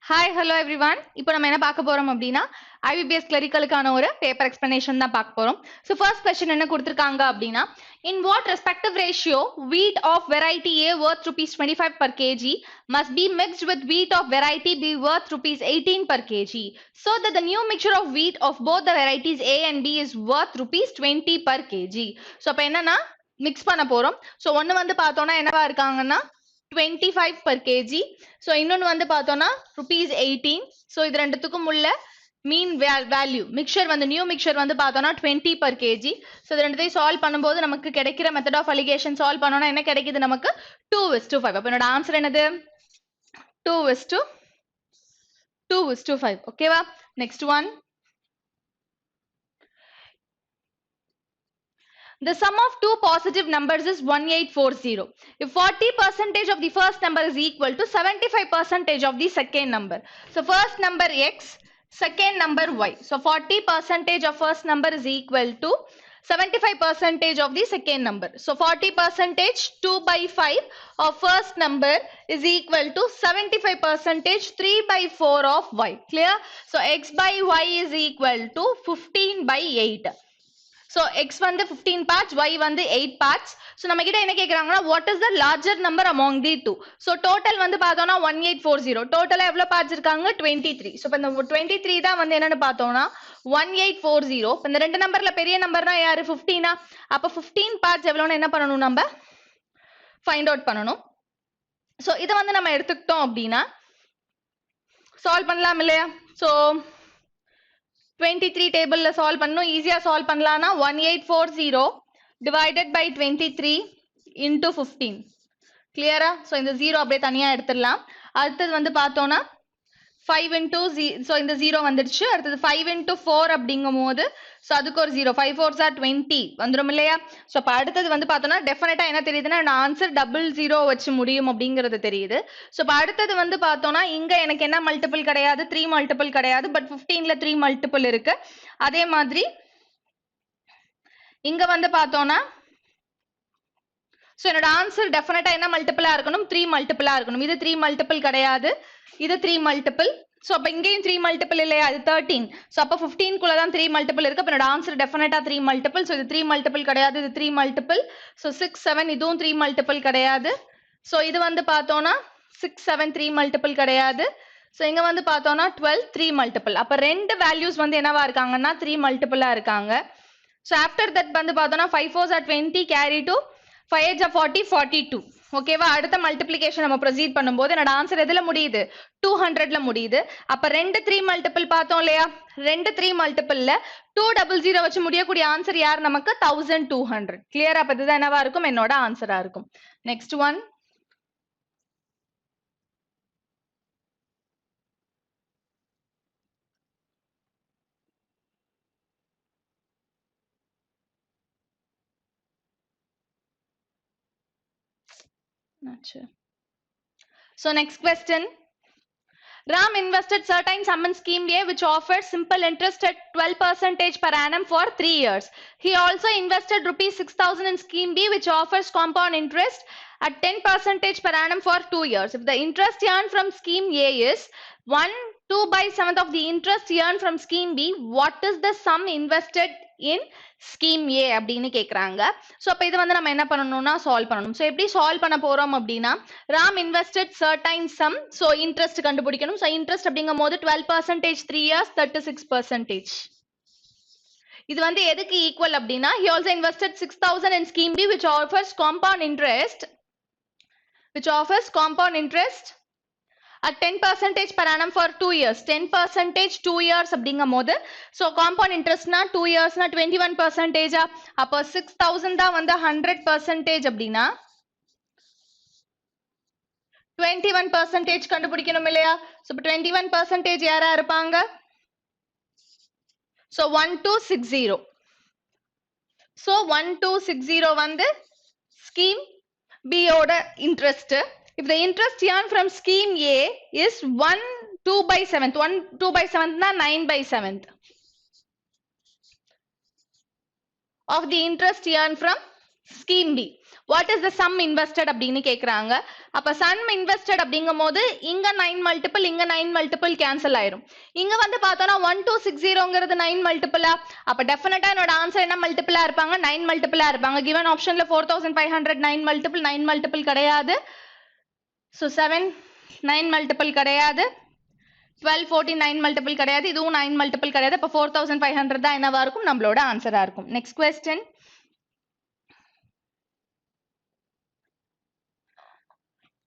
Hi, hello everyone. இப்போ நம்ம என்ன பார்க்க போறோம் அப்படின்னா IBPS clerical-க்கான ஒரு பேப்பர் எக்ஸ்பிளனேஷன் தான் பார்க்க போறோம். So first question என்ன கொடுத்திருக்காங்க அப்படின்னா in what respective ratio wheat of variety A worth rupees 25 per kg must be mixed with wheat of variety B worth rupees 18 per kg so that the new mixture of wheat of both the varieties A and B is worth rupees 20 per kg. So அப்ப என்னன்னா mix பண்ண போறோம். So ஒன்னு வந்து பார்த்தோம்னா என்னவா இருக்காங்கன்னா 25 per kg. So இன்னொன்னு வந்து பார்த்தோம்னா rupees 18. So இது ரெண்டுத்துக்கும் உள்ள மீன் வேல்யூ மிக்சர் வந்து நியூ மிக்சர் வந்து பார்த்தோம்னா 20 per kg. So இது ரெண்டுத்தையும் சால்வ் பண்ணும்போது நமக்கு கிடைக்கிற மெத்தட் ஆஃப் அலிகேஷன் சால்வ் பண்ணோம்னா என்ன கிடைக்குது நமக்கு 2:5. அப்ப என்னோட ஆன்சர் என்னது 2:5. ஓகேவா? Next one. The sum of two positive numbers is 1840. If 40% of the first number is equal to 75% of the second number. So first number x, second number y. So 40% of first number is equal to 75% of the second number. So 40% 2/5 of first number is equal to 75% 3/4 of y. Clear? So x by y is equal to 15/8. So x வந்து 15 parts, y வந்து 8 parts. So நம்ம கிட்ட என்ன கேக்குறாங்கன்னா what is the larger number among the two? So total வந்து பார்த்தோம்னா 1840. டோட்டலா எவ்வளவு parts இருக்காங்க 23. So இந்த 23 தான் வந்து என்னன்னு பார்த்தோம்னா 1840. இந்த ரெண்டு நம்பர்ல பெரிய நம்பர்னா யாரு 15. அப்ப 15 parts எவ்வளவுன்னு என்ன பண்ணணும் நம்ம ஃபைண்ட் அவுட் பண்ணணும். So இத வந்து நம்ம எடுத்துக்கிட்டோம் அப்படின்னா சால்வ் பண்ணலாம் இல்லையா? So 23 டேபிள்ல சால்வ் பண்ணனும். ஈஸியா சால்வ் பண்ணலாம்னா 1840 divided by 23 into 15. கிளியரா? சோ இந்த 0 அப்படியே தனியா எடுத்துடலாம். அடுத்தது வந்து பார்த்தோம்னா 5 into 0. சோ இந்த 0 வந்துடுச்சு. அடுத்தது 5 into 4 அப்படிங்கும்போது சோ அதுக்கு ஒரு 0. 5 4s are 20 வந்துரும் இல்லையா? சோ அப்ப அடுத்தது வந்து பார்த்தோம்னா டெஃபினட்டா என்ன தெரியுதுன்னா நான் ஆன்சர் 00 வச்சு முடியும் அப்படிங்கிறது தெரியுது. சோ அப்ப அடுத்தது வந்து பார்த்தோம்னா இங்க எனக்கு என்ன மல்டிபிள் கிடையாது 3 மல்டிபிள் கிடையாது. பட் 15ல 3 மல்டிபிள் இருக்கு. அதே மாதிரி இங்க வந்து பார்த்தோம்னா சோ என்னோட ஆன்சர் டெஃபினட்டா என்ன மல்டிபிளா இருக்கணும் 3 மல்டிபிளா இருக்கணும். இது 3 மல்டிபிள் கிடையாது. இது 3 மல்டிபிள். சோ அப்ப இங்கேயும் 3 மல்டிபிள் இல்லையா? அது 13. சோ அப்ப 15 குள்ள தான் 3 மல்டிபிள் இருக்கு. அப்ப என்னோட ஆன்சர் டெஃபினட்டா 3 மல்டிபிள். சோ இது 3 மல்டிபிள் கிடையாது. இது 3 மல்டிபிள். சோ 6 7 இதுவும் 3 மல்டிபிள் கிடையாது. சோ இது வந்து பார்த்தோம்னா 6 7 3 மல்டிபிள் கிடையாது. சோ இங்க வந்து பார்த்தோம்னா 12 3 மல்டிபிள். அப்ப ரெண்டு வேல்யூஸ் வந்து என்னவா இருக்காங்கன்னா 3 மல்டிபிளா இருக்காங்க. சோ ஆஃப்டர் தட் வந்து பார்த்தோம்னா 5 4s are 20 carry to 5 8s are 40 42. ஓகேவா? அடுத்த மல்டிப்ளிகேஷன் நம்ம ப்ரொசீட் பண்ணும்போது என்னோட ஆன்சர் எதுல முடியுது 200ல முடியுது. அப்ப ரெண்டு 3 மல்டிபிள் பார்த்தோம் இல்லையா? ரெண்டு 3 மல்டிபிள்ல 200 வச்சு முடியக்கூடிய ஆன்சர் யார் நமக்கு 1200. கிளியரா? அப்ப இதுதான் என்னவா இருக்கும் என்னோட ஆன்சரா இருக்கும். Next one. So next question. Ram invested certain sum in scheme A which offered simple interest at 12% per annum for 3 years. He also invested rupees 6,000 in scheme B which offers compound interest at 10% per annum for 2 years. If the interest earned from scheme A is 1/2/7 of the interest earned from scheme B, what is the sum invested in scheme A அப்படின்னு கேக்குறாங்க. So அப்ப இது வந்து நம்ம என்ன பண்ணணும்னா solve பண்ணணும். So எப்படி சால்வ் பண்ண போறோம் அப்படின்னா Ram invested certain sum. So interest கண்டுபிடிக்கணும். சோ இன்ட்ரெஸ்ட் அப்படிங்கும்போது 12% 3 years 36%. இது வந்து எதுக்கு ஈக்குவல் அப்படின்னா he also invested 6,000 in scheme B which offers compound interest at 10% per annum for 2 years. 10% 2 years அப்படிங்கும்போது so compound interest na 2 years na 21%. அப்ப 6,000 தான் வந்து 100% அப்படின்னா 21% கண்டுபிடிக்கணும் இல்லையா? so 21% யாரா இருப்பாங்க? so 1260. so 1260 வந்து scheme B ஓட interest. If the interest earned from scheme A is 1/2/7, 1/2/7 na 9/7 of the interest earned from Scheme B. What is the sum invested அப்படின்னு கேக்குறாங்க. அப்ப sum invested அப்படிங்கும்போது இங்க 9 multiple இங்க 9 multiple cancel ஆயிரும். இங்க வந்து பார்த்தோம்னா 1260ங்கிறது 9 multiple. அப்ப டெஃபினட்டா என்னோட ஆன்சர் என்ன மல்டிபிளா இருப்பாங்க? 9 மல்டிபிளா இருப்பாங்க. given ஆப்ஷன்ல 4500 9 multiple கிடையாது. So 7 9 multiple கிடையாது. 12 14 9 multiple கிடையாது. இதுவும் 9 multiple கிடையாது. அப்ப 4500 தான் என்னவா இருக்கும்? நம்மளோட ஆன்சரா இருக்கும். Next question.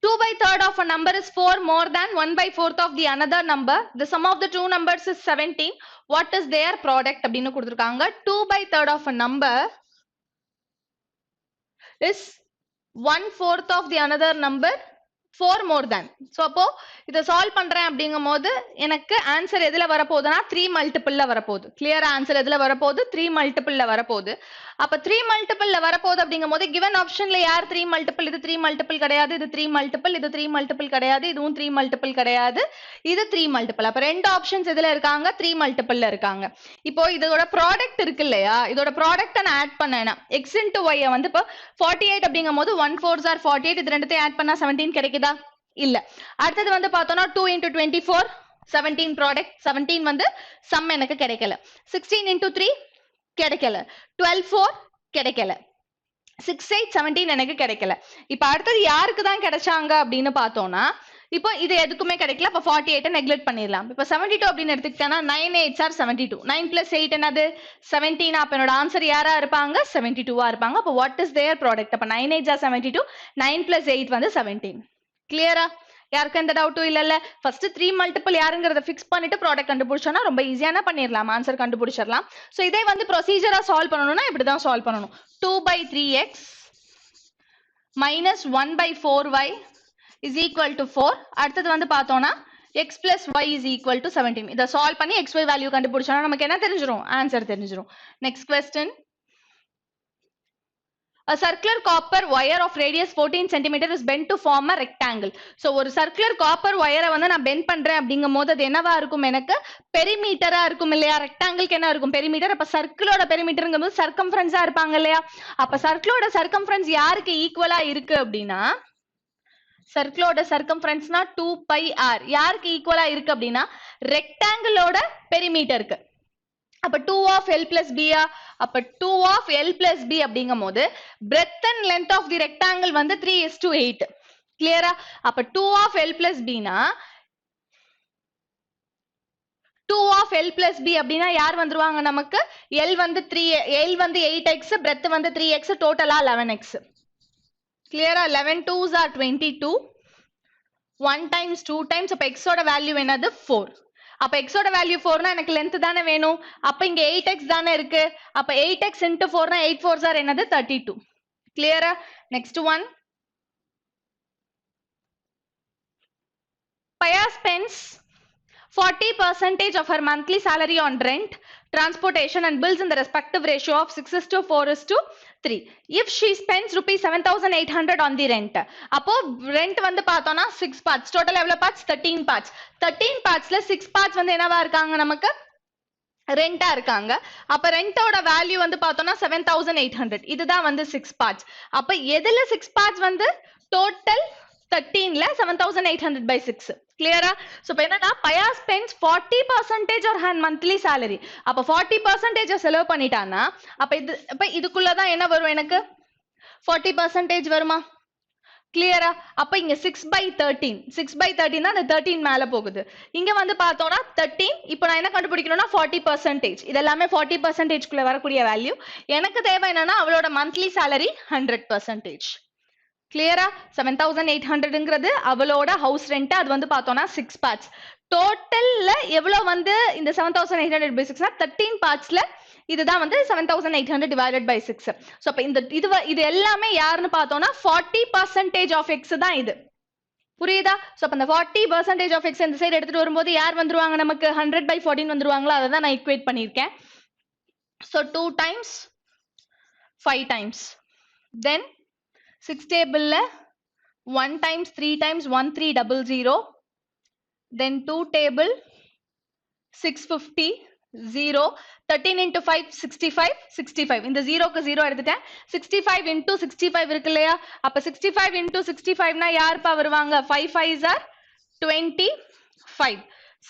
2/3 of a number is 4 more than 1/4 of the another number. The sum of the two numbers is 17. What is their product? அப்படின்னு கொடுத்திருக்காங்க. 2/3 of a number is 1/4 of the another number 4 more than. So அப்போ இதை solve பண்றேன் அப்படிங்கும்போது எனக்கு answer எதுல வரப்போகுதுன்னா 3 மல்டிபிள்ல வரப்போகுது. Clear answer எதுல வரப்போகுது? 3 மல்டிபிள்ல வரப்போகுது. அப்ப 3 மல்டிபிள்ல வரப்போகுது அப்படிங்கும்போது given ஆப்ஷன்ல யார் 3 மல்டிபிள்? இது 3 மல்டிபிள் கிடையாது. இது 3 மல்டிபிள். இது 3 மல்டிபிள் கிடையாது. இதுவும் 3 மல்டிபிள் கிடையாது. இது 3 மல்டிபிள். அப்ப ரெண்டு ஆப்ஷன்ஸ் எதுல இருக்காங்க? 3 மல்டிபிள்ல இருக்காங்க. இப்போ இதோட ப்ராடக்ட் இருக்கு இல்லையா? இதோட ப்ராடக்ட் நான் ஆட் பண்ணேன்னா x into y வந்து இப்போ 48 அப்படிங்கும்போது 1 4s are 48. இது ரெண்டுத்தையும் ஆட் பண்ணா 17 கிடைக்குதா? இல்ல. அடுத்தது வந்து பார்த்தோம்னா 2 into 24 17 ப்ராடக்ட் 17 வந்து சம் எனக்கு கிடைக்கல. 16 into 3 கிடைக்கல. 12 4 கிடைக்கல. 6 8 17 எனக்கு கிடைக்கல. இப்ப அடுத்தது யாருக்கு தான் கிடைச்சாங்க அப்படின்னு பார்த்தோம்னா இப்போ இது எதுக்குமே கிடைக்கல. அப்ப 48 நெக்லெக்ட் பண்ணிடலாம். இப்ப 72 அப்படின்னு எடுத்துக்கிட்டேன்னா 9 8s are 72. 9 plus 8 என்னது? 17. அப்ப என்னோட ஆன்சர் யாரா இருப்பாங்க? 72 இருப்பாங்க. அப்ப வாட் இஸ் தேர் ப்ராடக்ட்? அப்ப 9 8s are 72. 9 plus 8 வந்து 17. கிளியரா? யாருக்கு எந்த டவுட்டும் இல்லல்ல. ஃபர்ஸ்ட் 3 மல்டிபிள் யாருங்கறத ஃபிக்ஸ் பண்ணிட்டு ப்ராடக்ட் கண்டுபிடிச்சோம்னா ரொம்ப ஈஸியான பண்ணிரலாம். ஆன்சர் கண்டுபிடிச்சிரலாம். சோ இதே வந்து ப்ரொசீஜரா சால்வ் பண்ணனும்னா இப்படி தான் சால்வ் பண்ணனும். 2/3x minus 1/4y is equal to 4. அடுத்து வந்து பார்த்தோம்னா x plus y is equal to 17. இத சால்வ் பண்ணி xy வேல்யூ கண்டுபிடிச்சோம்னா நமக்கு என்ன தெரிஞ்சிரும்? ஆன்சர் தெரிஞ்சிரும். Next question. A circular copper wire of radius 14 cm is bent to form a rectangle. So ஒரு circular copper wire வந்து நான் bend பண்றேன் அப்படிங்கும்போது அது என்னவா இருக்கும்? எனக்கு பெரிமீட்டரா இருக்கும் இல்லையா? ரெக்டாங்கிள்க்கு என்ன இருக்கும்? பெரிமீட்டர். அப்ப சர்க்கிளோட பெரிமீட்டர்ங்கும்போது சர்க்கம்ஃபரன்ஸா இருப்பாங்க இல்லையா? அப்ப சர்க்கிளோட சர்க்கம்ஃபரன்ஸ் யாருக்கு ஈக்குவலா இருக்கு அப்படின்னா சர்க்கிளோட சர்க்கம்ஃபரன்ஸ்னா 2πr. யாருக்கு ஈக்குவலா இருக்கு அப்படின்னா ரெக்டாங்கிளோட பெரிமீட்டருக்கு. அப்ப 2 of L plus B. அப்ப 2 of L plus B அப்படிங்கும்போது breadth and length of the rectangle வந்து 3:8. கிளியரா? அப்ப 2 of L plus B னா 2 of L plus B அப்படின்னா யார் வந்துருவாங்க நமக்கு? L வந்து 8x, breadth வந்து 3x, டோட்டலா 11x. கிளியரா? 11 2s are 22. 1 times 2 times அப்ப x ஓட வேல்யூ என்னது? 4. அப்ப x ஓட வேல்யூ 4 னா எனக்கு லென்த் தானே வேணும். அப்ப இங்க 8x தானே இருக்கு. அப்ப 8x into 4 னா 8 4s are என்னது? 32. கிளியரா? Next one. Paya spends 40% of her monthly salary on rent, transportation and bills in the respective ratio of 6:4:3. If she spends rupees 7,800 on the rent, அப்போ rent வந்து பார்த்தோம்னா 6 parts. Total எவ்வளவு parts? 13 parts. 13 partsல 6 parts வந்து என்னவா இருக்காங்க நமக்கு? ரெண்டா இருக்காங்க. அப்ப ரெண்டோட வேல்யூ வந்து பார்த்தோம்னா 7,800. இதுதான் வந்து 6 parts. அப்ப எதுல 6 parts வந்து டோட்டல் 13ல 7,800 by 6. கிளியரா? சோ இப்ப என்னன்னா Paya spends 40% of her monthly salary. அப்ப 40% செலவு பண்ணிட்டானா அப்ப இதுக்குள்ளதான் என்ன வரும்? எனக்கு 40% வருமா? கிளியரா? அப்ப இங்க 6/13. 6/13 தான் அந்த 13 மேல போகுது. இங்க வந்து பார்த்தோம்னா 13. இப்போ நான் என்ன கண்டுபிடிக்கணும்னா 40%. இதெல்லாமே 40% குள்ள வரக்கூடிய வேல்யூ. எனக்கு தேவை என்னன்னா அவளோட மந்த்லி salary 100%. கிளியரா? 7,800ங்கிறது அவளோட ஹவுஸ் ரெண்ட். அது வந்து பார்த்தோம்னா 6 parts. டோட்டல்ல எவ்வளவு வந்து இந்த 7,800 by 6 னா 13 partsல இதுதான் வந்து 7,800 divided by 6. சோ அப்ப இது எல்லாமே யாருன்னு பார்த்தோம்னா 40% of x தான் இது. புரியுதா? சோ அப்ப இந்த 40% of x இந்த சைடு எடுத்துட்டு வரும்போது யார் வந்துருவாங்க நமக்கு? 100/14 வந்துருவாங்களா? அதை தான் நான் ஈக்குவேட் பண்ணியிருக்கேன். So 2 times 5 times. Then 6 table 1 times 3 times 1300. Then 2 table 650. 0, 13 into 5, 65, 65. இந்த 0க்கு 0 எடுத்துட்டேன். 65 into 65 இருக்கு இல்லையா? அப்ப 65 into 65 னா யாருப்பா வருவாங்க? 5 5s are 25.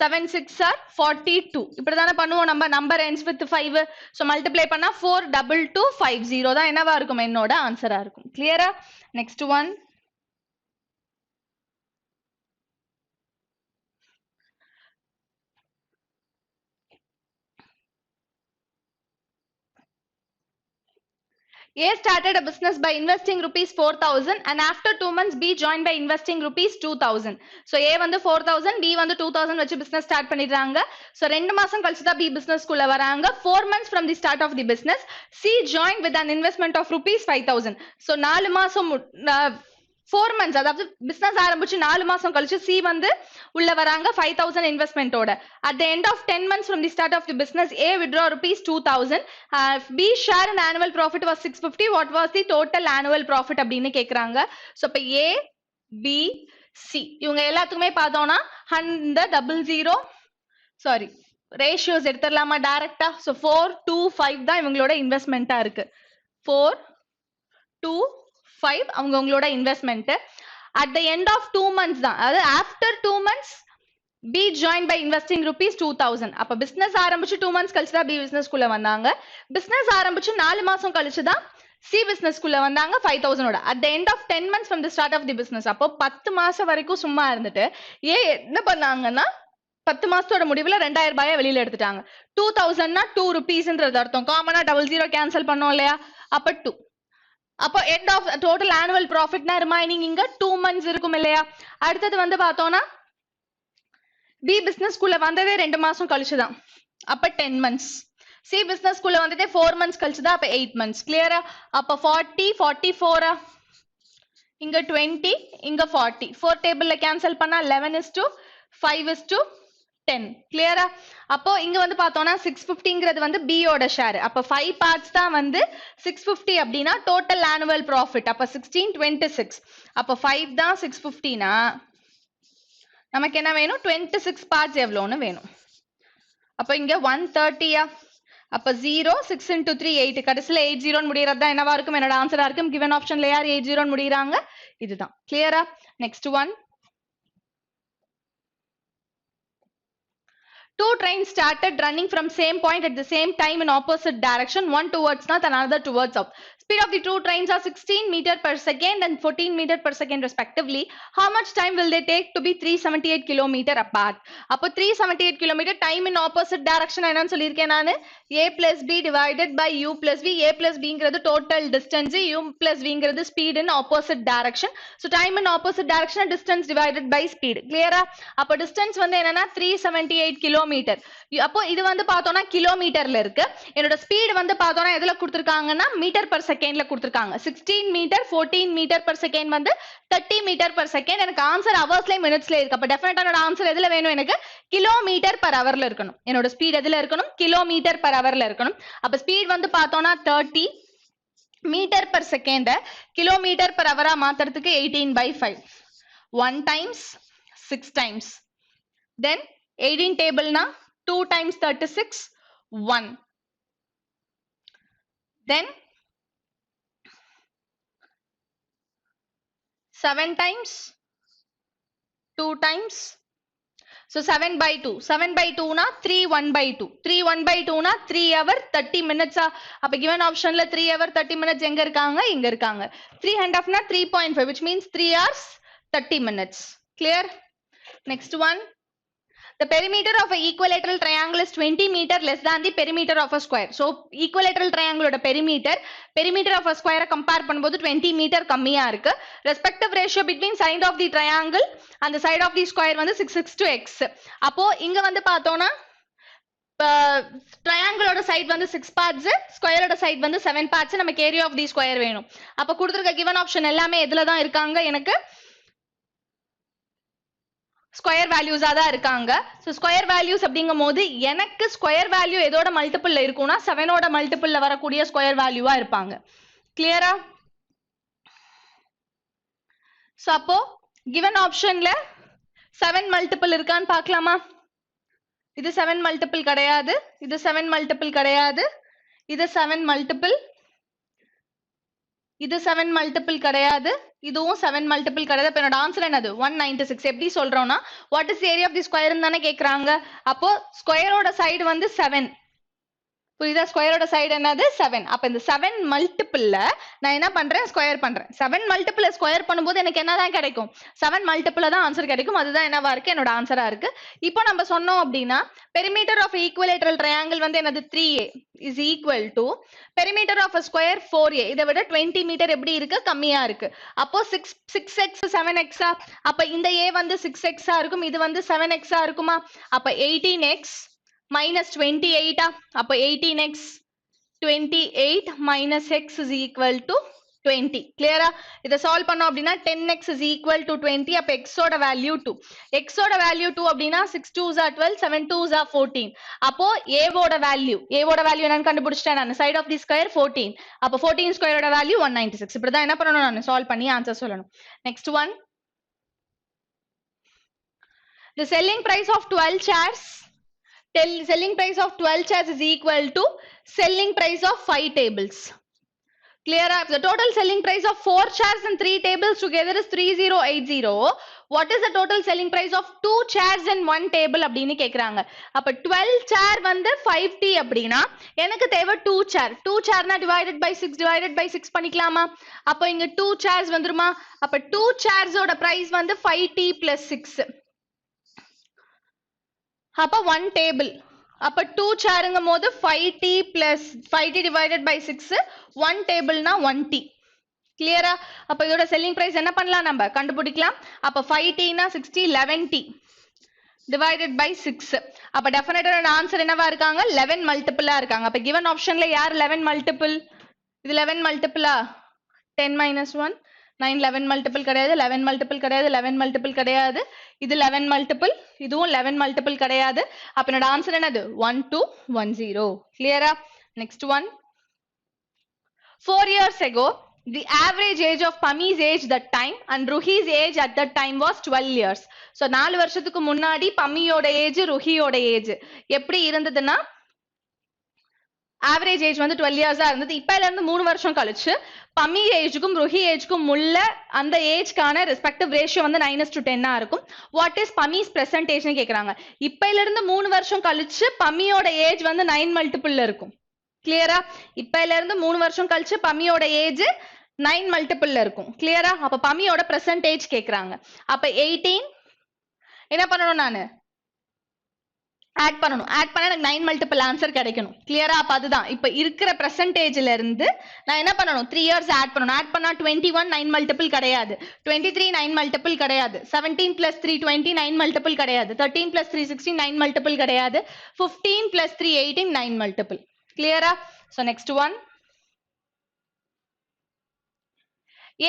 7 6 are 42. இப்படிதானே பண்ணுவோம் நம்ம. Number ends with 5. So multiply பண்ணா 42250 தான் என்னவா இருக்கும்? என்னோட ஆன்சரா இருக்கும். கிளியரா? Next one. A started a business by investing rupees 4,000 and after 2 months B joined by investing rupees 2,000. So A வந்து 4,000, B வந்து 2,000 வச்சு business start பண்ணிடுறாங்க. So 2 மாசம் கழிச்சு தான் B business குள்ள வராங்க. 4 months from the start of the business, C joined with an investment of rupees 5,000. So 4 மாசம் 4 months அதாவது business ஆரம்பிச்சு 4 மாசம் கழிச்சு C வந்து உள்ள வராங்க 5,000 investment ஓட. At the end of 10 months from the start of the business, A withdraw rupees 2,000. B share in annual profit was 650. What was the total annual profit அப்படின்னு கேக்குறாங்க. So இப்ப A, B, C இவங்க எல்லாத்துக்குமே பார்த்தோம்னா 100 sorry ratios எடுத்துடலாமா டைரக்டா. So 4, 2, 5 தான் இவங்களோட இன்வெஸ்ட்மெண்டா இருக்கு. 4, 2, 5 அவங்களோட investment. At the end of 2 months தான், அதாவது after 2 months B joined by investing rupees 2,000. அப்ப business ஆரம்பிச்சு 2 months கழிச்சு தான் B business குள்ள வந்தாங்க. business ஆரம்பிச்சு 4 மாசம் கழிச்சு தான் C business குள்ள வந்தாங்க 5,000 ஓட. At the end of 10 months from the start of the business. அப்போ 10 மாசம் வரைக்கும் சும்மா இருந்துட்டு என்ன பண்ணாங்கன்னா 10 மாசத்தோட முடிவுல 2,000 ரூபாயை வெளியில எடுத்துட்டாங்க. 2,000னா 2 rupeesன்றது அர்த்தம். காமனா 00 கேன்சல் பண்ணோம் இல்லையா? அப்ப 2. அப்போ எண்ட் ஆஃப் டோட்டல் ஆனுவல் ப்ராஃபிட்னா ரிமைனிங் இங்க 2 months இருக்கும் இல்லையா? அடுத்தது வந்து பார்த்தோம்னா B பிசினஸ் குள்ள வந்ததே 2 மாசம் கழிச்சுதான். அப்ப 10 months. C பிசினஸ் குள்ள வந்ததே 4 months கழிச்சுதான். அப்ப 8 months. கிளியரா? அப்ப 40, 44 இங்க 20, இங்க 40. 4 டேபிள்ல கேன்சல் பண்ணா 11:5:10. கிளியரா? அப்போ இங்க வந்து பார்த்தோம்னா 650ங்கிறது வந்து B ஓட ஷேர். அப்ப 5 பார்ட்ஸ் தான் வந்து 650 அப்படின்னா டோட்டல் ஆனுவல் ப்ராஃபிட் அப்ப 1626. அப்ப 5 தான் 650னா நமக்கு என்ன வேணும்? 26 பார்ட்ஸ் எவ்வளோன்னு வேணும். அப்ப இங்க 130யா? அப்ப 0, 6 into 3, 8. கடைசியில 80 முடியறது தான் என்னவா இருக்கும்? என்னோட ஆன்சரா இருக்கும். கிவன் ஆப்ஷன்ல யார் 80 முடியறாங்க? இதுதான். கிளியரா? Next one. Two trains started running from same point at the same time in opposite direction, one towards north and another towards south. Speed of the two trains are 16 meters per second and 14 meters per second respectively. How much time will they take to be 378 kilometer apart? அப்போ 378 kilometer time in opposite direction என்னன்னு சொல்லியிருக்கேன் நானு. A plus B divided by U plus V. A plus Bங்கிறது total distance, U plus Vங்கிறது speed in opposite direction. So time in opposite direction, distance divided by speed. Clear-ஆ? அப்போ distance வந்து என்னன்னா 378 kilometer. அப்போ இது வந்து பார்த்தோம்னா கிலோமீட்டர்ல இருக்கு. என்னோட ஸ்பீட் வந்து பார்த்தோம்னா எதுல கொடுத்திருக்காங்கன்னா மீட்டர் per செகண்ட்ல கொடுத்திருக்காங்க. 16 மீட்டர், 14 மீட்டர் per செகண்ட் வந்து 30 மீட்டர் per செகண்ட். எனக்கு ஆன்சர் ஹவர்ஸ்லயே மினிட்ஸ்ல இருக்கு. அப்ப டெஃபினட்டா என்னோட ஆன்சர் எதுல வேணும்? எனக்கு கிலோமீட்டர் per ஹவர்ல இருக்கணும். என்னோட ஸ்பீட் எதுல இருக்கணும்? கிலோமீட்டர் per ஹவர்ல இருக்கணும். அப்ப ஸ்பீட் வந்து பார்த்தோம்னா 30 metre per second kilometre per ஹவரா மாத்துறதுக்கு 18/5. 1 times 6 times. Then 18 table na 2 times 36 1. Then 7 times 2 times. So 7/2. 7/2 na 3 1/2. 3 1/2 na 3 hour 30 minutes. அப்ப given optionல 3 hour 30 minutes எங்க இருக்காங்க? இங்க இருக்காங்க. 3.5 na 3.5 which means 3 hours 30 minutes. Clear? Next one. The perimeter of an equilateral triangle is 20 meters less than the perimeter of a square. So equilateral triangle oda perimeter of a square compare பண்ணும்போது 20 meter கம்மியா இருக்கு. Respective ratio between side of the triangle and the side of the square வந்து 6:x. அப்போ இங்க வந்து பார்த்தோம்னா ட்ரையாங்கிளோட side வந்து 6 parts, ஸ்கொயரோட சைடு வந்து 7 பார்ட்ஸ். நமக்கு ஏரியா ஆஃப் தி ஸ்கொயர் வேணும். அப்ப கொடுத்திருக்க கிவன் ஆப்ஷன் எல்லாமே எதுல தான் இருக்காங்க? எனக்கு ஸ்கொயர் வேல்யூஸா தான் இருக்காங்க. சோ ஸ்கொயர் வேல்யூஸ் அப்படிங்கும்போது எனக்கு ஸ்கொயர் வேல்யூ எதோட மல்டிபிள்ல இருக்கும்னா 7ஓட மல்டிபிள்ல வரக்கூடிய ஸ்கொயர் வேல்யூவா இருப்பாங்க. கிளியரா? சோ அப்போ given ஆப்ஷன்ல 7 மல்டிபிள் இருக்கான்னு பார்க்கலாமா? இது 7 மல்டிபிள் கிடையாது, இது 7 மல்டிபிள் கிடையாது, இது 7 மல்டிபிள், இது 7 மல்டிபிள் கிடையாது, இதுவும் 7 மல்டிபிள் கிடையாது. அப்ப என்னோட ஆன்சர் என்னது 196. எப்படி சொல்றோம்னா what is area of the square தானே கேக்குறாங்க. அப்போ ஸ்கொயரோட சைடு வந்து 7, புரியுதா? ஸ்கொயரோட சைடு என்னது 7. அப்ப இந்த 7 மல்டிபிள்ல நான் என்ன பண்றேன், ஸ்கொயர் பண்றேன். 7 மல்டிபிள் ஸ்கொயர் பண்ணும்போது எனக்கு என்னதான் கிடைக்கும், 7 மல்டிபிள் தான் ஆன்சர் கிடைக்கும். அதுதான் என்னவா இருக்கு, என்னோட ஆன்சரா இருக்கு. இப்போ நம்ம சொன்னோம் அப்படின்னா பெரிமீட்டர் ஆஃப் ஈக்குவலேட்டரல் ட்ரையாங்கிள் வந்து என்னது 3a is equal to perimeter of square 4a. இதை விட 20 மீட்டர் எப்படி இருக்கு, கம்மியா இருக்கு. அப்போ 6x 7x, அப்ப இந்த a வந்து 6x இருக்கும், இது வந்து 7x இருக்குமா? அப்ப 18x minus 28, அப்ப 18x 28 minus x is equal to 20. clear? இதை சால்வ் பண்ணோம் அப்படின்னா 10x is equal to 20. அப்ப x ஓட வேல்யூ 2. x ஓட வேல்யூ 2 அப்படின்னா 6 2s are 12, 7 2s are 14. அப்போ a ஓட வேல்யூ என்னன்னு கண்டுபிடிச்சிட்டேன் நான். Side of the square 14. அப்ப 14 ஸ்கொயரோட வேல்யூ 196. இப்படிதான் என்ன பண்ணணும், நான் சால்வ் பண்ணி ஆன்சர் சொல்லணும். Next one, the selling price of 12 chairs selling price of 12 chairs is equal to selling price of 5 tables. clear? If the total selling price of 4 chairs and 3 tables together is 3080, what is the total selling price of 2 chairs and 1 table அப்படினு கேக்குறாங்க. அப்ப 12 chair வந்து 5t அப்படினா எனக்கு தேவை 2 chair. 2 chairனா divided by 6 பண்ணிக்கலாமா? அப்ப இங்க 2 chairs வந்துருமா? அப்ப 2 chairs ஓட price வந்து 5t plus 6. அப்ப 1 டேபிள், அப்ப 2 சேர்ங்கும் போது 5t plus 5t divided by 6, 1 டேபிள்னா 1t. கிளியரா? அப்ப இதோட செல்லிங் பிரைஸ் என்ன பண்ணலாம், நம்ம கண்டுபிடிக்கலாம். அப்ப 5t னா 60, 11t divided by 6. அப்ப டெஃபினட்டோட ஆன்சர் என்னவா இருக்காங்க, 11 மல்டிபிளா இருக்காங்க. அப்ப given ஆப்ஷன்ல யார் 11 மல்டிபிள், இது 11 மல்டிபிளா? 10 minus 1 9, 11 மல்டிபிள் கிடையாது, 11 மல்டிபிள் கிடையாது, 11 மல்டிபிள் கிடையாது, இது 11 மல்டிபிள், இதுவும் 11 மல்டிபிள் கிடையாது. அப்ப என்னோட ஆன்சர் என்னது 1210. கிளியரா? Next one, 4 years ago the average age of Pami's age that time and Ruhi's age at that time was 12 years. so 4 வருஷத்துக்கு முன்னாடி பம்மியோட ஏஜ் ருஹியோட ஏஜ் எப்படி இருந்ததுன்னா ஆவரேஜ் ஏஜ் வந்து 12 இயர்ஸா இருந்தது. இப்பல இருந்து 3 வருஷம் கழிச்சு பம்மி ஏஜுக்கும் ருஹி ஏஜுக்கும் உள்ள அந்த ஏஜ்க்கான ரெஸ்பெக்டிவ் ரேஷியோ வந்து 9:10 இருக்கும். வாட் இஸ் பம்மிஸ் பிரசன்ட் ஏஜ்னு கேக்குறாங்க. இப்பல இருந்து 3 வருஷம் கழிச்சு பம்மியோட ஏஜ் வந்து 9 மல்டிபிள்ல இருக்கும். கிளியரா? இப்பல இருந்து 3 வருஷம் கழிச்சு பம்மியோட ஏஜ் 9 மல்டிபிள்ல இருக்கும். கிளியரா? அப்ப பம்மியோட பிரசன்ட் ஏஜ் கேக்குறாங்க. அப்ப 18 என்ன பண்ணணும், நானு ஆட் பண்ணணும். ஆட் பண்ணா எனக்கு 9 மல்டிபிள் ஆன்சர் கிடைக்கணும். கிளியரா? அப்ப அதுதான் இப்ப இருக்கிற பெர்சன்டேஜ்ல இருந்து நான் என்ன பண்ணணும், 3 இயர்ஸ் ஆட் பண்ணணும். ஆட் பண்ணா 21 9 மல்டிபிள் கிடையாது, 23 9 மல்டிபிள் கிடையாது, 17 plus 3 20 9 மல்டிபிள் கிடையாது, 13 plus 3 16 9 மல்டிபிள் கிடையாது, 15 plus 3 18 9 மல்டிபிள். கிளியரா? So next one,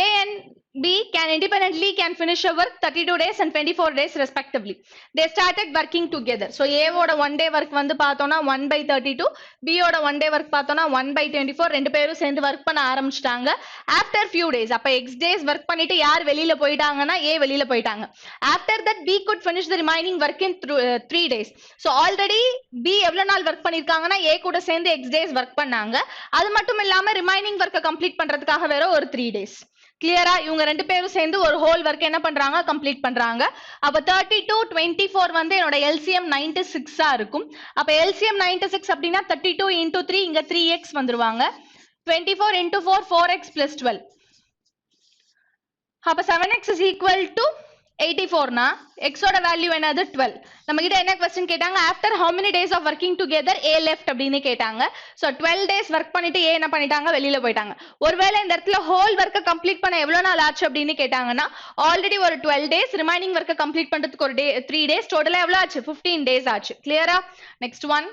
A and B can independently finish a work 32 days and 24 days respectively. They started working together. So A ஓட 1 day work வந்து பார்த்தோம்னா 1/32, B ஓட 1 day work பார்த்தோம்னா 1/24. ரெண்டு பேரும் சேர்ந்து work பண்ண ஆரம்பிச்சிட்டாங்க. After few days, அப்ப X days work பண்ணிட்டு யார் வெளியில போயிட்டாங்கன்னா A வெளியில போயிட்டாங்க. After that B could finish the remaining work in 3 days. So already B எவ்வளவு நாள் work பண்ணிருக்காங்கன்னா A கூட சேர்ந்து X days work பண்ணாங்க. அது மட்டும் இல்லாம remaining work கம்ப்ளீட் பண்றதுக்காக வேற ஒரு 3 days. கிளியரா? இவங்க ரெண்டு பேரும் சேர்ந்து ஒரு ஹோல் ஒர்க் என்ன பண்றாங்க, கம்ப்ளீட் பண்றாங்க. அப்ப 32 24 வந்து என்னோட LCM 96 இருக்கும். அப்ப LCM 96 அப்படின்னா 32 into 3, இங்க 3x வந்துருவாங்க. 24 into 4 4x plus 12. அப்ப 7x is equal to 84 னா x ஓட வேல்யூ என்னது 12. நம்ம கிட்ட என்ன क्वेश्चन கேட்டாங்க, after how many days of working together A left அப்படினு கேட்டாங்க. சோ 12 days வர்க் பண்ணிட்டு A என்ன பண்ணிட்டாங்க, வெளியில போயிட்டாங்க. ஒருவேளை இந்த இடத்துல ஹோல் வர்க்க கம்ப்ளீட் பண்ண எவ்வளவு நாள் ஆச்சு அப்படினு கேட்டாங்கன்னா ஆல்ரெடி ஒரு 12 days, ரிமைனிங் வர்க்க கம்ப்ளீட் பண்றதுக்கு ஒரு 3 days, டோட்டலா எவ்வளவு ஆச்சு 15 days ஆச்சு. கிளியரா? Next one,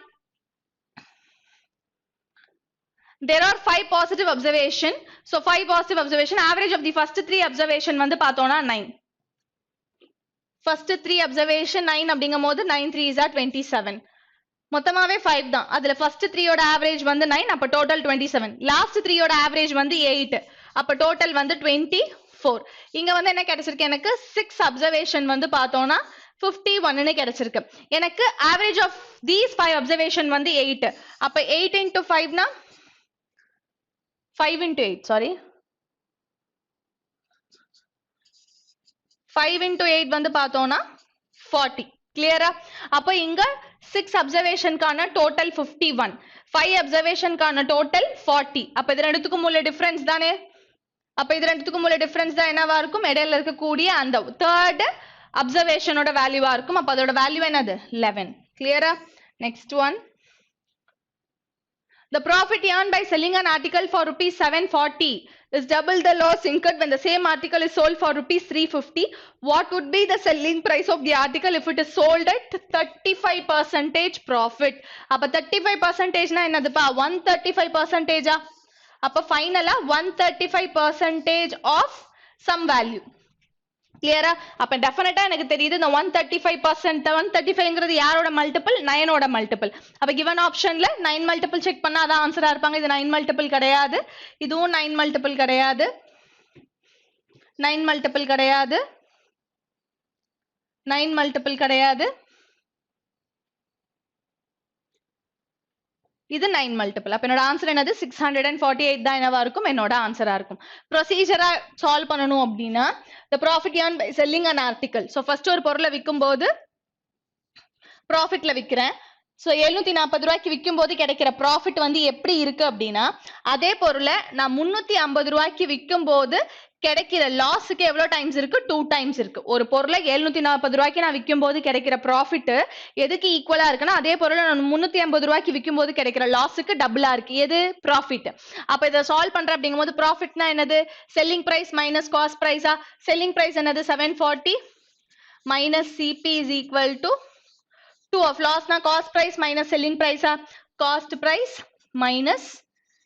there are 5 positive observation. so 5 positive observation, average of the first 3 observation வந்து பார்த்தோம்னா 9. first 3 observation 9 அப்படிங்கும்போது 9 3s are 27. மொத்தமாவே 5 தான். அதுல first 3 ஓட ஆவரேஜ் வந்து 9, அப்ப டோட்டல் 27. லாஸ்ட் 3 ஓட ஆவரேஜ் வந்து 8, அப்ப டோட்டல் வந்து 24. இங்க வந்து என்ன கிடைச்சிருக்கு, எனக்கு 6 அப்சர்வேஷன் வந்து பார்த்தோம்னா 51 கிடைச்சிருக்கு. எனக்கு average of these 5 observation வந்து 8. அப்ப 8 into 5 னா 5 into 8 sorry 5 into 8 வந்து பார்த்தோம்னா 40. கிளியரா? அப்ப இங்க 6 observation கான total 51, 5 observation கான total 40. அப்ப இது ரெண்டுத்துக்கும் உள்ள டிஃபரன்ஸ் தானே? அப்ப இது ரெண்டுத்துக்கும் உள்ள டிஃபரன்ஸ் தான் என்னவா இருக்கும்? இடையில இருக்கக்கூடிய அந்த third observation ஓட வேல்யூவா இருக்கும். அப்ப அதோட வேல்யூ என்னது? 11. கிளியரா? Next one. The profit earned by selling an article for rupees 740 is double the loss incurred when the same article is sold for rupees 350. What would be the selling price of the article if it is sold at 35% profit? அப்ப 35% na என்னதுப்பா? 135%. அப்ப ஃபைனலா 135% of some value. கிளியரா? அப்ப டெஃபினட்டா எனக்கு தெரியுது இந்த 135%, 135ங்கிறது யாரோட மல்டிபிள்? 9 ஓட மல்டிபிள். அப்ப given ஆப்ஷன்ல 9 மல்டிபிள் செக் பண்ணா அதான் ஆன்சரா இருப்பாங்க. இது 9 மல்டிபிள் கிடையாது, இதுவும் 9 மல்டிபிள் கிடையாது, 9 மல்டிபிள் கிடையாது, 9 மல்டிபிள் கிடையாது, இது 9 மல்டிபிள். அப்ப என்னோட ஆன்சர் என்னது? 648 தான் என்னவா இருக்கும்? என்னோட ஆன்சரா இருக்கும். ப்ரொசீஜரா சால்வ் பண்ணணும் அப்படின்னா the profit earned by selling an article. So first ஒரு பொருளை விற்கும் போது ப்ராஃபிட்ல விற்கிறேன். ஸோ 740 ரூபாய்க்கு விற்கும் போது கிடைக்கிற ப்ராஃபிட் வந்து எப்படி இருக்கு அப்படின்னா, அதே பொருளை நான் 350 ரூபாய்க்கு விற்கும் போது கிடைக்கிற லாஸுக்கு எவ்வளவு டைம்ஸ் இருக்கு? 2 டைம்ஸ் இருக்கு. ஒரு பொருளை 740 ரூபாய்க்கு நான் விற்கும் போது கிடைக்கிற ப்ராஃபிட் எதுக்கு ஈக்குவலா இருக்குன்னா, அதே பொருளை நான் 350 ரூபாய்க்கு விற்கும் போது கிடைக்கிற லாஸுக்கு டபுளா இருக்கு. எது? ப்ராஃபிட். அப்ப இதை சால்வ் பண்ற அப்படிங்கும் போது ப்ராஃபிட்னா என்னது? செல்லிங் பிரைஸ் மைனஸ் காஸ்ட் பிரைஸா? செல்லிங் பிரைஸ் என்னது? 740 minus CP is equal to 2 of loss na cost price minus selling price cost price minus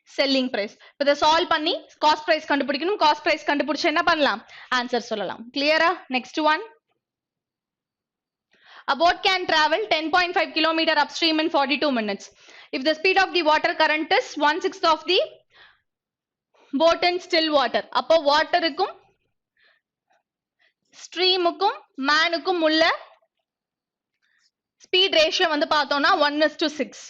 selling price. இப்ப இத solve பண்ணி cost price கண்டுபிடிக்கணும். cost price கண்டுபிடிச்சு என்ன பண்ணலாம்? ஆன்சர் சொல்லலாம். கிளியரா? next one. A boat can travel 10.5 km upstream in 42 minutes. If the speed of the water current is 1/6 of the boat in still water. அப்போ வாட்டருக்கும் ஸ்ட்ரீமுக்கும் மேனுக்கும் உள்ள ஸ்பீட் ரேஷியோ வந்து பார்த்தோம்னா 1:6.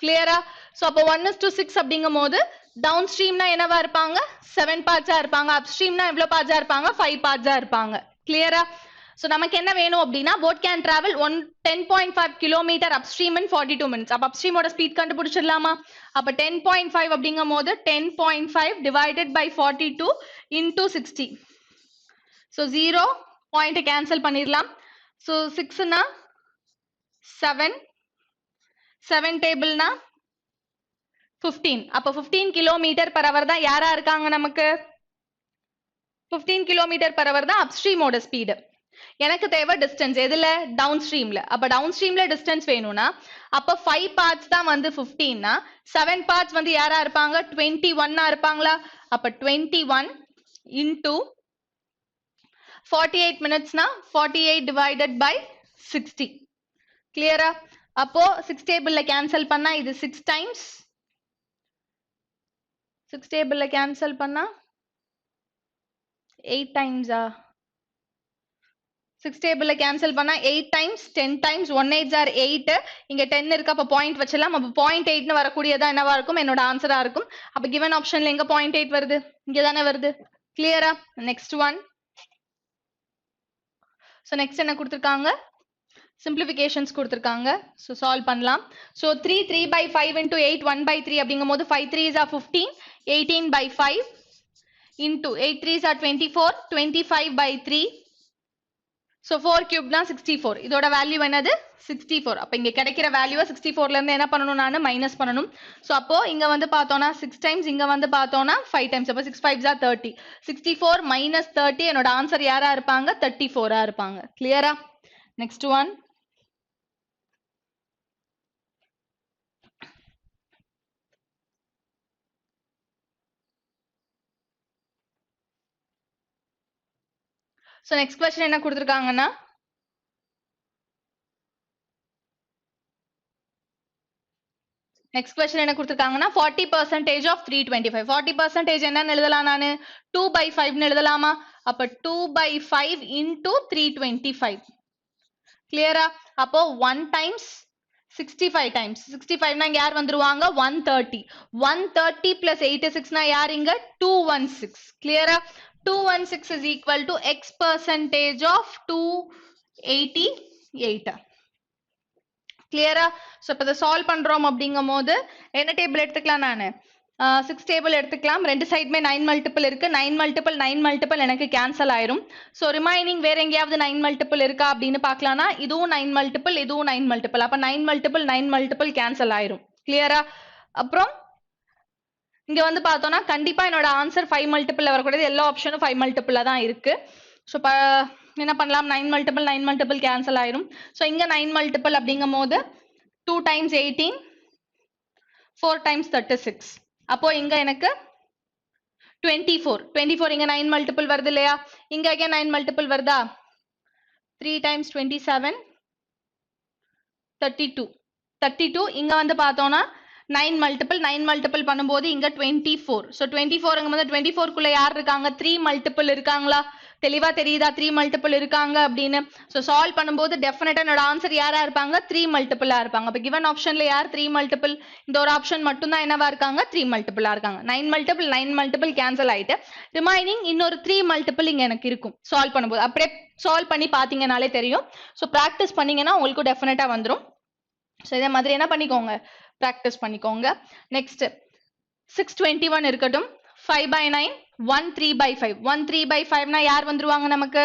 கிளியரா? சோ அப்போ 1:6 அப்படிங்கும் போது டவுன் ஸ்ட்ரீம்னா என்னவா இருப்பாங்க? 7 பார்ட்ஸா இருப்பாங்க. அப் ஸ்ட்ரீம்னா எவ்வளவு பார்ட்ஸா இருப்பாங்க? 5 பார்ட்ஸா இருப்பாங்க. கிளியரா? சோ நமக்கு என்ன வேணும் அப்படின்னா, boat can travel 10.5 km upstream in 42 minutes. அப்ப அப்ஸ்ட்ரீமோட ஸ்பீட் கண்டுபிடிச்சிடலாமா? அப்ப 10.5 அப்படிங்கும் போது 10.5 divided by 42 into 60. So 0 point cancel பண்ணிடலாம். சோ 6 னா 7 டேபிள்னா 15. அப்ப 15 km/h தான் யாரா இருக்காங்க நமக்கு? 15 km/h தான் அப்ஸ்ட்ரீமோட ஸ்பீடு. எனக்கு தேவை டிஸ்டன்ஸ் எதுல? டவுன் ஸ்ட்ரீம்ல. அப்ப டவுன் ஸ்ட்ரீம்ல டிஸ்டன்ஸ் வேணும்னா அப்ப 5 பார்ட்ஸ் தான் வந்து 15 னா 7 பார்ட்ஸ் வந்து யாரா இருப்பாங்க? 21 இருப்பாங்களா? அப்ப 21 into 48 minutes னா 48 divided by 60. கிளியரா? அப்போ 6 டேபிள்ல கேன்சல் பண்ணா இது 6 டைம்ஸ், 6 டேபிள்ல கேன்சல் பண்ணா 8 டைம்ஸா? 6 டேபிள்ல கேன்சல் பண்ணா 8 டைம்ஸ், 10 டைம்ஸ், 1 8s are 8. இங்க 10 இருக்கு, அப்ப பாயிண்ட் வச்சலாம். அப்ப 0.8 னு வரக்கூடியதா என்னவா இருக்கும்? என்னோட ஆன்சரா இருக்கும். அப்ப given ஆப்ஷன்ல எங்க 0.8 வருது? இங்க தானே வருது. கிளியரா? Next one. சோ நெக்ஸ்ட் என்ன கொடுத்திருக்காங்க? சிம்பிளிஃபிகேஷன்ஸ் கொடுத்திருக்காங்க. சோ சால்வ் பண்ணலாம். சோ 3 3/5 into 8 1/3 அப்படிங்கும்போது 5 3s are 15, 18/5 into 8 3s are 24, 25/3. So 4 cube னா 64. இதோட வேல்யூ என்னது? 64. அப்ப இங்க கிடைக்கிற வேல்யூவை 64ல இருந்து என்ன பண்ணணும்? நானு மைனஸ் பண்ணணும். சோ அப்போ இங்க வந்து பார்த்தோம்னா 6 டைம்ஸ், இங்க வந்து பார்த்தோம்னா 5 டைம்ஸ். அப்ப 6 5s are 30. 64 minus 30 என்னோட ஆன்சர் யாரா இருப்பாங்க? 34 இருப்பாங்க. கிளியரா? Next one. So next question என்ன கொடுத்திருக்காங்கன்னா, நெக்ஸ்ட் क्वेश्चन என்ன கொடுத்திருக்காங்கன்னா 40% of 325. 40% என்னன்னு எழுதலாம்? நானு 2/5 னு எழுதலாமா? அப்ப 2/5 into 325. கிளியரா? அப்போ 1 times 65 times 65 னா இங்க யார் வந்துருவாங்க 130 130 plus 86 னா யார் இங்க 216 கிளியரா? 216 is equal to x percentage of 288 கிளியரா? சோ இப்ப இத சால்வ் பண்றோம் அப்படிங்கும்போது என்ன டேபிள் எடுத்துக்கலாம் நானு 6 டேபிள் எடுத்துக்கலாம். ரெண்டு சைடுமே 9 மல்டிபிள் இருக்கு. 9 மல்டிபிள் 9 மல்டிபிள் எனக்கு கேன்சல் ஆயிரும். சோ ரிமைனிங் வேற எங்கேயாவது 9 மல்டிபிள் இருக்கா அப்படின்னு பார்க்கலாம்னா இதுவும் 9 மல்டிபிள் இதுவும் 9 மல்டிபிள். அப்ப 9 மல்டிபிள் 9 மல்டிபிள் கேன்சல் ஆயிரும். கிளியரா? அப்புறம் இங்க வந்து பார்த்தோம்னா கண்டிப்பா என்னோட ஆன்சர் 5 மல்டிபிள் வரக்கூடாது. எல்லா ஆப்ஷனும் 5 மல்டிபிள்ல தான் இருக்கு. சோ என்ன பண்ணலாம் 9 மல்டிபிள் 9 மல்டிபிள் கேன்சல் ஆயிரும். சோ இங்க 9 மல்டிபிள் அப்படிங்கும்போது 2 times 18 4 times 36 அப்போ இங்க எனக்கு 24 இங்க 9 மல்டிபிள் வருது இல்லையா? இங்க again 9 மல்டிபிள் வருதா? 3 times 27 32 இங்க வந்து பார்த்தோம்னா 9 மல்டிபிள் பண்ணும்போது இங்க 24 சோ 24ங்கும்போது 24 குள்ள யார் இருக்காங்க 3 மல்டிபிள் இருக்காங்களா? தெளிவா தெரியுதா 3 மல்டிபிள் இருக்காங்க அப்படின்னு? சோ சால்வ் பண்ணும்போது டெஃபினட்டா என்னோட ஆன்சர் யாரா இருப்பாங்க 3 மல்டிபிளா இருப்பாங்க. அப்ப given ஆப்ஷன்ல யார் 3 மல்டிபிள்? இந்த ஒரு ஆப்ஷன் மட்டும் தான் என்னவா இருக்காங்க 3 மல்டிபிளா இருக்காங்க. 9 மல்டிபிள் கேன்சல் ஆயிட்டு ரிமைனிங் இன்னொரு 3 மல்டிபிள் இங்க எனக்கு இருக்கும் சால்வ் பண்ணும்போது. அப்படியே சால்வ் பண்ணி பாத்தீங்கனாலே தெரியும். சோ பிராக்டிஸ் பண்ணீங்கன்னா உங்களுக்கு டெஃபினட்டா வந்துரும். சோ இதே மாதிரி என்ன பண்ணிக்கோங்க பிராக்டிஸ் பண்ணிக்கோங்க. நெக்ஸ்ட் 621 இருக்கட்டும். 5 by 9 1 3 by 5 1 3 by 5 னா யார் வந்துருவாங்க நமக்கு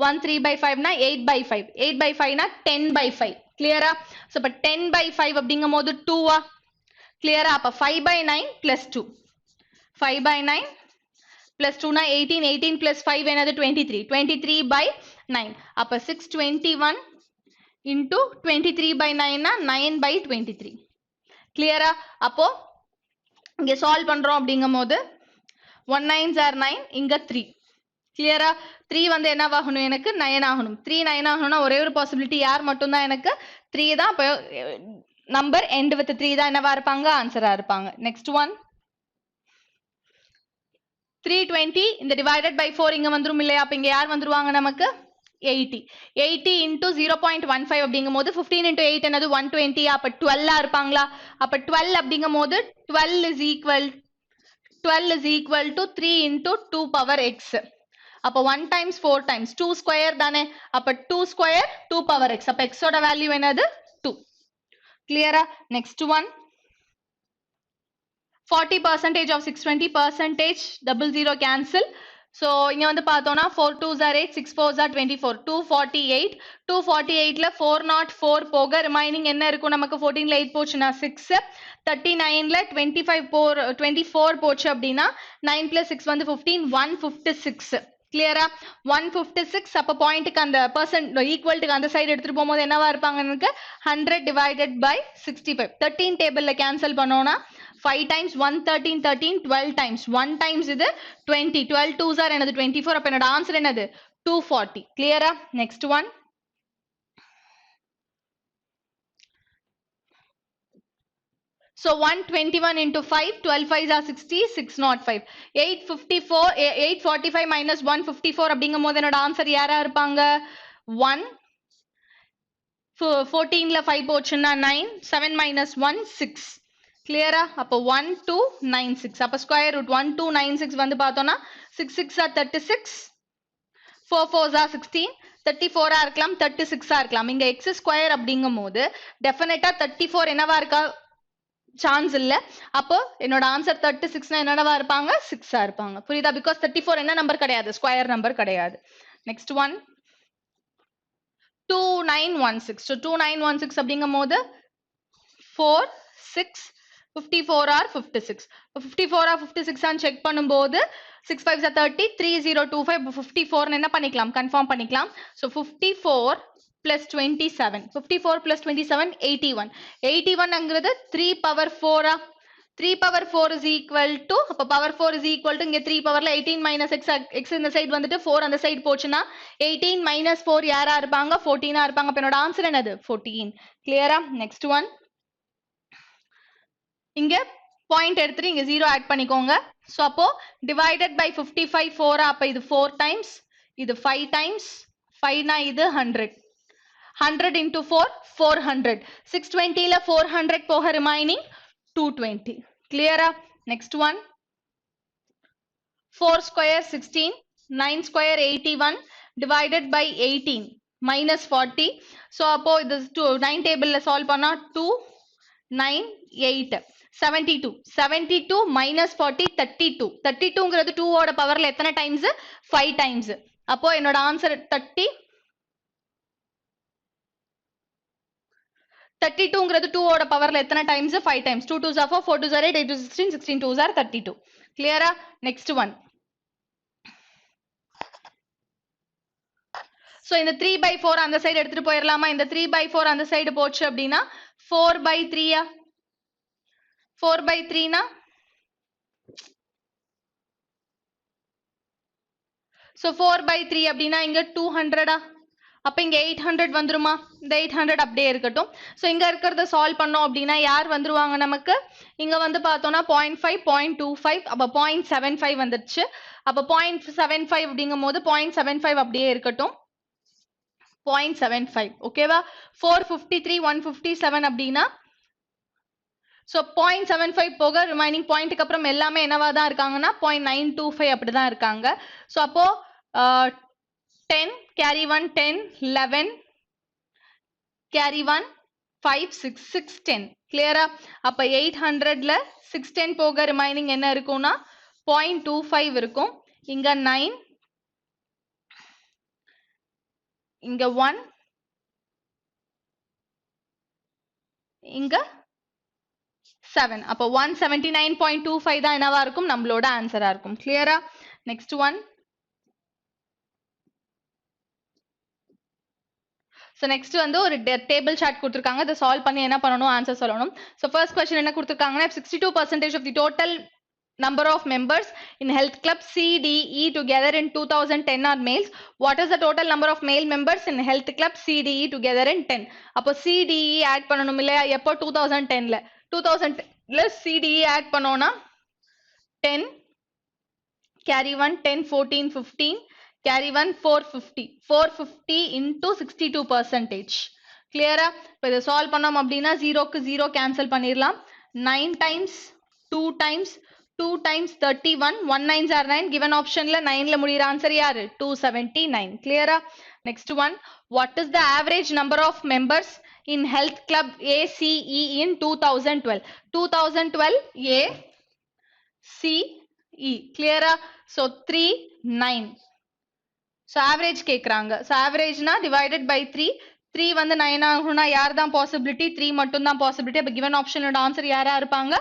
1 3 by 5 னா 8 by 5 8 by 5 னா 10 by 5 கிளியரா? சோ இப்ப 10 by 5 அப்படிங்கும்போது 2 கிளியரா? அப்ப 5 by 9 plus 2 5 by 9 plus 2 னா 18 plus 5 என்னது 23 by 9 அப்ப 621 into 23 by 9 னா 9 by 23 கிளியரா? அப்போ இங்க சால்வ் பண்றோம் அப்படிங்கும்போது 1 9s are 9 இங்க 3 கிளியரா? 3 வந்து என்னவாகணும் எனக்கு 9 ஆகணும். 3 9 ஆகணும்னா ஒரே ஒரு பாசிபிலிட்டி யார் மட்டும் தான் எனக்கு 3 தான். அப்ப நம்பர் end with 3 தான் என்னவா இருப்பாங்க ஆன்சரா இருப்பாங்க. நெக்ஸ்ட் ஒன் 320 இந்த டிவைடட் பை 4 இங்க வந்துரும் இல்லையா? அப்ப இங்க யார் வந்துருவாங்க நமக்கு 80 into 0.15 அப்படிங்கும்போது 15 into 8 என்னது 120 அப்ப 12 இருப்பாங்களா? அப்ப 12 அப்படிங்கும்போது 12 is equal to 3 into 2 power x அப்ப 1 times 4 times 2 square தானே? அப்ப 2 square 2 power x அப்ப x ஓட வேல்யூ என்னது 2 கிளியரா? Next one 40% of 620 percentage 00 cancel. So இங்க வந்து பார்த்தோம்னா 4 2s are 8 6 4s are 24 248 ல 404 போக ரிமைனிங் என்ன இருக்கும் நமக்கு 14 ல 8 போச்சுனா 6 39 ல 24 போச்சு அப்படின்னா 9 plus 6 வந்து 15 156 கிளியரா? 156 அப்ப பாயிண்ட்க்கு அந்த பெர்சன்ட் ஈக்குவல்ட்டுக்கு அந்த சைடு எடுத்துட்டு போகும்போது என்னவா இருப்பாங்க எனக்கு 100 divided by 65 13 டேபிள்ல கேன்சல் பண்ணோம்னா 5 times 1 13 13 12 times 1 times இது 20 12 2s are என்னது 24 அப்ப என்னோட ஆன்சர் என்னது 240 கிளியரா? Next one so 121 into 5 12 5s are 60 605 845 minus 154 அப்படிங்கும்போது என்னோட ஆன்சர் யாரா இருப்பாங்க 1 14 ல 5 போச்சுன்னா 9 7 minus 1 6 கிளியரா? அப்ப 1296 அப்ப ஸ்கொயர் ரூட் 1296 வந்து பார்த்தோம்னா 6 6 are 36 4 4s are 16 34 இருக்கலாம் 36 இருக்கலாம். இங்க x ஸ்கொயர் அப்படிங்கும்போது டெஃபினட்டா 34 என்னவா இருக்கா சான்ஸ் இல்ல. அப்போ என்னோட ஆன்சர் 36 னா என்னவா இருப்பாங்க 6 இருப்பாங்க. புரியுதா? because 34 என்ன நம்பர் கிடையாது ஸ்கொயர் நம்பர் கிடையாது. நெக்ஸ்ட் ஒன் 2916 so 2916 அப்படிங்கும்போது 4 6 54 or 56 54 or 56 ஆன் செக் பண்ணும்போது 6 5s are 30 3025 54 என்ன பண்ணிக்கலாம் கன்ஃபார்ம் பண்ணிக்கலாம். so 54 plus 27 54 plus 27 81 அங்கிறது 3 power 4 3 power 4 is equal to அப்ப power 4 is equal to இங்க 3 powerல 18 minus x இந்த சைடு வந்துட்டு 4 அந்த சைடு போச்சுன்னா 18 minus 4 யாரா இருப்பாங்க 14 இருப்பாங்க. அப்ப என்னோட ஆன்சர் என்னது 14 கிளியரா? நெக்ஸ்ட் ஒன் இங்க பாயிண்ட் எடுத்துட்டு இங்க 0 ஆட் பண்ணிக்கோங்க. சோ அப்போ divided by 55 4 அப்ப இது 4 times இது 5 times 5 னா இது 100 100 into 4 400. 620 la 400 போக remaining 220. Clear? Next one. 4 square 16, 9 square 81 divided by 18 minus 40. So அப்போ இது 9 table solve பண்ணா 2 9 8 72 72 minus 40 32 32ங்கிறது 2 ஓட பவர்ல எத்தனை டைம்ஸ் 5 டைம்ஸ். அப்போ என்னோட ஆன்சர் 32ங்கிறது 2 ஓட பவர்ல எத்தனை times 5 times. 2 2s are 4 4 2s are 8 8 2s 16 16 2s are 32. Clear? Next one. So இந்த 3 by 4 அந்த சைடு எடுத்துட்டு போயிரலாமா? இந்த 3 by 4 அந்த சைடு போச்சு அப்படின்னா 4 by 3 4 by 3 னா so 4 by 3 அப்படின்னா இங்க 200 அப்ப இங்க 800 வந்துருமா? இந்த 800 அப்படியே இருக்கட்டும். சோ இங்க இருக்கிறத சால்வ் பண்ணோம் அப்படின்னா யார் வந்துருவாங்க நமக்கு? இங்க வந்து பார்த்தோம்னா 0.5 0.25 அப்ப 0.75 வந்துருச்சு. அப்ப 0.75 அப்படிங்கும்போது 0.75 அப்படியே இருக்கட்டும். 0.75 ஓகேவா? 453 157 அப்படின்னா so 0.75 போக ரிமைனிங் பாயிண்ட்க்கு அப்புறம் எல்லாமே என்னவா தான் இருக்காங்கன்னா 0.925 அப்படிதான் இருக்காங்க. சோ அப்போ 10 carry 1 10 11 carry 1 5 6 6 10. கிளியரா? அப்ப 800ல 610 போக ரிமைனிங் என்ன இருக்கும்னா 0.25 இருக்கும். இங்க 9 இங்க 1 இங்க 7 அப்ப 179.25 தான் என்னவா இருக்கும் நம்மளோட ஆன்சரா இருக்கும். கிளியரா? Next one. So next வந்து ஒரு டேபிள் சார்ட் கொடுத்திருக்காங்க. இத சால்வ் பண்ணி என்ன பண்ணனும் ஆன்சர் சொல்லணும். So first question என்ன கொடுத்திருக்காங்கன்னா 62% of the total number of members in health club CDE together in 2010 are males. What is the total number of male members in health club CDE together in 10? அப்போ CDE add பண்ணனும் இல்லையா? எப்போ 2010ல 2010ல CDE add பண்ணோம்னா 10 carry 1 10 14 15 carry 1 450 into 62%. Clear? இப்போ இத solve பண்ணோம் அப்படினா 0க்கு 0 கேன்சல் பண்ணிரலாம். 9 times 2 times 2 times 31 1 9s are 9 given optionல 9ல முடியற ஆன்சர் யாரு 279. Clear? Next one. What is the average number of members in health club ACE in 2012? 2012 ACE. Clear? So 3 9. So average கேக்குறாங்க. So average na divided by 3. 3 வந்து 9 ஆகும்னா யார் தான் possibility? 3 மட்டும் தான் possibility. அப்ப given optionலோட ஆன்சர் யாரா இருப்பாங்க?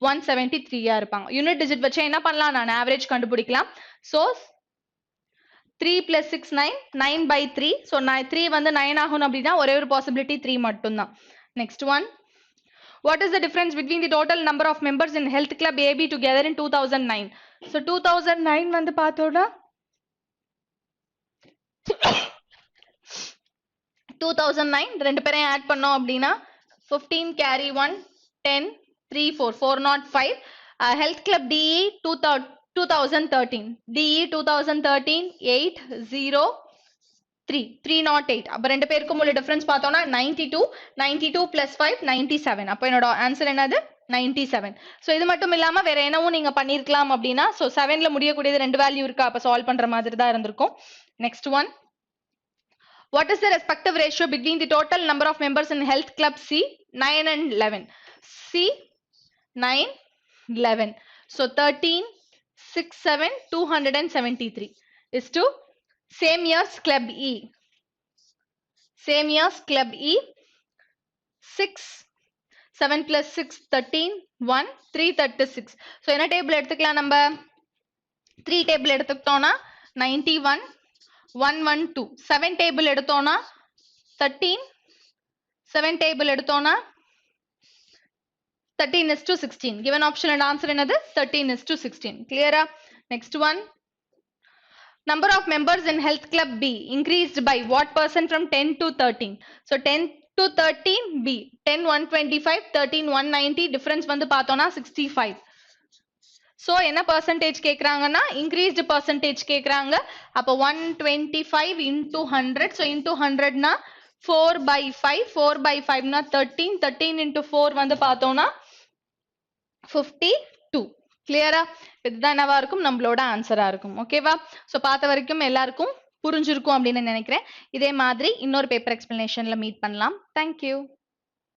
173 ஆ இருப்பாங்க. யூனிட் டிஜிட் வச்சு என்ன பண்ணலாம்? நான் average கண்டுபிடிக்கலாம். So 3 plus 6 9 9 by 3. So 3 வந்து 9 ஆகும் அப்படினா ஒரே ஒரு possibility 3 மட்டும் தான். Next one. What is the difference between the total number of members in health club AB together in 2009? So 2009 வந்து பார்த்தோம்னா 2009 ரெண்டு பேரையும் ஆட் பண்ணோம் அப்படினா 15 carry 1 10 3 4 405. Health club DE 2013 DE 2013 803 308. அப்ப ரெண்டு பேருக்கும் உள்ள டிஃபரன்ஸ் பார்த்தோம்னா 92 plus 5 97. அப்ப என்னோட ஆன்சர் என்னது 97. சோ இது மட்டும் இல்லாம வேற என்னவும் நீங்க பண்ணிருக்கலாம் அப்படினா சோ 7ல முடியக்கூடியது ரெண்டு வேல்யூ இருக்கா அப்ப சால்வ் பண்ற மாதிரி தான் இருந்திருக்கும். Next one. What is the respective ratio between the total number of members in health club C 9 and 11? C 9 11. So 13 6 7 273 is to same year's club E. Same year's club E 6 7 plus 6 13 1 336. So என்ன table எடுத்துக்கலாம் நம்ம 3 table எடுத்துக்கிட்டோம்னா 91 112. 7 table எடுத்தோம்னா 13 7 table எடுத்தோம்னா 13 is to 16. Given option and answer என்னது 13 is to 16. Clear? Next one. Number of members in health club B increased by what percent from 10 to 13? So 10 to 13 B 10 125 13 190 difference வந்து பார்த்தோம்னா 65. So என்ன percentage கேக்குறாங்கன்னா increased percentage கேக்குறாங்க. அப்ப 125 into 100. So into 100 னா 4 by 5, 4 by 5 னா 13, 13 into 4 வந்து பார்த்தோம்னா 52. கிளியரா? இதுதான் என்னவா இருக்கும்? நம்மளோட ஆன்சரா இருக்கும். ஓகேவா? ஸோ பார்த்த வரைக்கும் எல்லாருக்கும் புரிஞ்சிருக்கும் அப்படின்னு நினைக்கிறேன். இதே மாதிரி இன்னொரு பேப்பர் எக்ஸ்பிளனேஷன்ல மீட் பண்ணலாம். தேங்க்யூ.